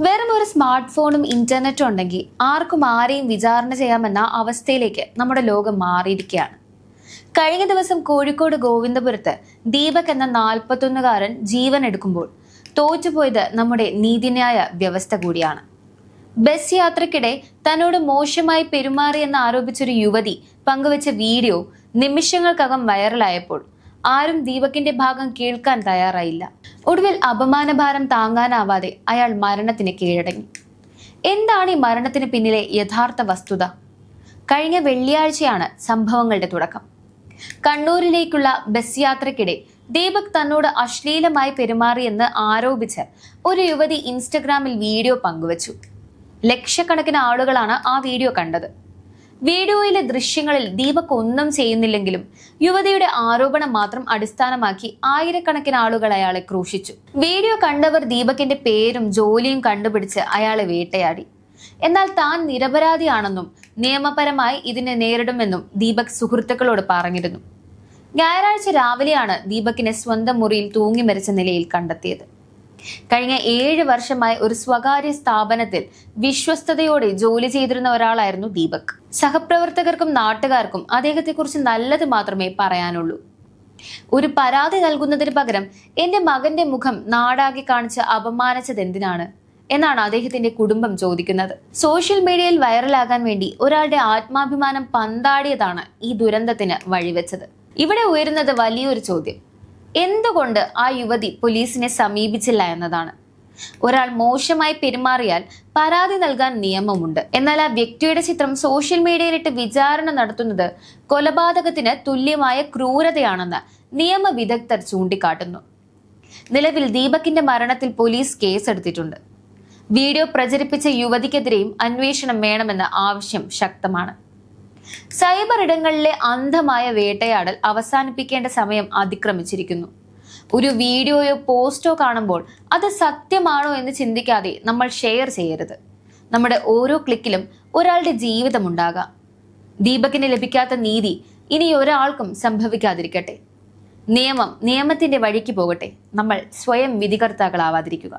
വെറും ഒരു സ്മാർട്ട് ഫോണും ഇന്റർനെറ്റും ഉണ്ടെങ്കിൽ ആർക്കും ആരെയും വിചാരണ ചെയ്യാമെന്ന അവസ്ഥയിലേക്ക് നമ്മുടെ ലോകം മാറിയിരിക്കുകയാണ്. കഴിഞ്ഞ ദിവസം കോഴിക്കോട് ഗോവിന്ദപുരത്ത് ദീപക് എന്ന 41-കാരൻ ജീവൻ എടുക്കുമ്പോൾ തോറ്റുപോയത് നമ്മുടെ നീതിന്യായ വ്യവസ്ഥ കൂടിയാണ്. ബസ് യാത്രക്കിടെ തന്നോട് മോശമായി പെരുമാറിയെന്ന് ആരോപിച്ചൊരു യുവതി പങ്കുവച്ച വീഡിയോ നിമിഷങ്ങൾക്കകം വൈറലായപ്പോൾ ആരും ദീപകിന്റെ ഭാഗം കേൾക്കാൻ തയ്യാറായില്ല. ഒടുവിൽ അപമാനഭാരം താങ്ങാനാവാതെ അയാൾ മരണത്തിന് കീഴടങ്ങി. എന്താണ് ഈ മരണത്തിന് പിന്നിലെ യഥാർത്ഥ വസ്തുത? കഴിഞ്ഞ വെള്ളിയാഴ്ചയാണ് സംഭവങ്ങളുടെ തുടക്കം. കണ്ണൂരിലേക്കുള്ള ബസ് യാത്രക്കിടെ ദീപക് തന്നോട് അശ്ലീലമായി പെരുമാറിയെന്ന് ആരോപിച്ച് ഒരു യുവതി ഇൻസ്റ്റഗ്രാമിൽ വീഡിയോ പങ്കുവച്ചു. ലക്ഷക്കണക്കിന് ആളുകളാണ് ആ വീഡിയോ കണ്ടത്. വീഡിയോയിലെ ദൃശ്യങ്ങളിൽ ദീപക് ഒന്നും ചെയ്യുന്നില്ലെങ്കിലും യുവതിയുടെ ആരോപണം മാത്രം അടിസ്ഥാനമാക്കി ആയിരക്കണക്കിന് ആളുകൾ അയാളെ ക്രൂശിച്ചു. വീഡിയോ കണ്ടവർ ദീപകിന്റെ പേരും ജോലിയും കണ്ടുപിടിച്ച് അയാളെ വേട്ടയാടി. എന്നാൽ താൻ നിരപരാധിയാണെന്നും നിയമപരമായി ഇതിനെ നേരിടുമെന്നും ദീപക് സുഹൃത്തുക്കളോട് പറഞ്ഞിരുന്നു. ഞായറാഴ്ച രാവിലെയാണ് ദീപകിനെ സ്വന്തം മുറിയിൽ തൂങ്ങി മരിച്ച നിലയിൽ കണ്ടെത്തിയത്. കഴിഞ്ഞ 7 വർഷമായി ഒരു സ്വകാര്യ സ്ഥാപനത്തിൽ വിശ്വസ്തയോടെ ജോലി ചെയ്തിരുന്ന ഒരാളായിരുന്നു ദീപക്. സഹപ്രവർത്തകർക്കും നാട്ടുകാർക്കും അദ്ദേഹത്തെക്കുറിച്ച് നല്ലത് മാത്രമേ പറയാനുള്ളൂ. ഒരു പരാതി നൽകുന്നതിന് പകരം എന്റെ മകന്റെ മുഖം നാടാകെ കാണിച്ച് അപമാനിച്ചത് എന്തിനാണ് എന്നാണ് അദ്ദേഹത്തിന്റെ കുടുംബം ചോദിക്കുന്നത്. സോഷ്യൽ മീഡിയയിൽ വൈറലാകാൻ വേണ്ടി ഒരാളുടെ ആത്മാഭിമാനം പന്താടിയതാണ് ഈ ദുരന്തത്തിന് വഴിവെച്ചത്. ഇവിടെ ഉയരുന്നത് വലിയൊരു ചോദ്യം: എന്തുകൊണ്ട് ആ യുവതി പോലീസിനെ സമീപിച്ചില്ല എന്നതാണ്. ഒരാൾ മോശമായി പെരുമാറിയാൽ പരാതി നൽകാൻ നിയമമുണ്ട്. എന്നാൽ ആ വ്യക്തിയുടെ ചിത്രം സോഷ്യൽ മീഡിയയിലിട്ട് വിചാരണ നടത്തുന്നത് കൊലപാതകത്തിന് തുല്യമായ ക്രൂരതയാണെന്ന് നിയമ വിദഗ്ധർ ചൂണ്ടിക്കാട്ടുന്നു. നിലവിൽ ദീപകിന്റെ മരണത്തിൽ പോലീസ് കേസെടുത്തിട്ടുണ്ട്. വീഡിയോ പ്രചരിപ്പിച്ച യുവതിക്കെതിരെയും അന്വേഷണം വേണമെന്ന ആവശ്യം ശക്തമാണ്. സൈബർ ഇടങ്ങളിലെ അന്ധമായ വേട്ടയാടൽ അവസാനിപ്പിക്കേണ്ട സമയം അതിക്രമിച്ചിരിക്കുന്നു. ഒരു വീഡിയോയോ പോസ്റ്റോ കാണുമ്പോൾ അത് സത്യമാണോ എന്ന് ചിന്തിക്കാതെ നമ്മൾ ഷെയർ ചെയ്യരുത്. നമ്മുടെ ഓരോ ക്ലിക്കിലും ഒരാളുടെ ജീവിതമുണ്ടാകാം. ദീപകിന് ലഭിക്കാത്ത നീതി ഇനി ഒരാൾക്കും സംഭവിക്കാതിരിക്കട്ടെ. നിയമത്തിന്റെ വഴിക്ക് പോകട്ടെ. നമ്മൾ സ്വയം വിധികർത്താക്കളാവാതിരിക്കുക.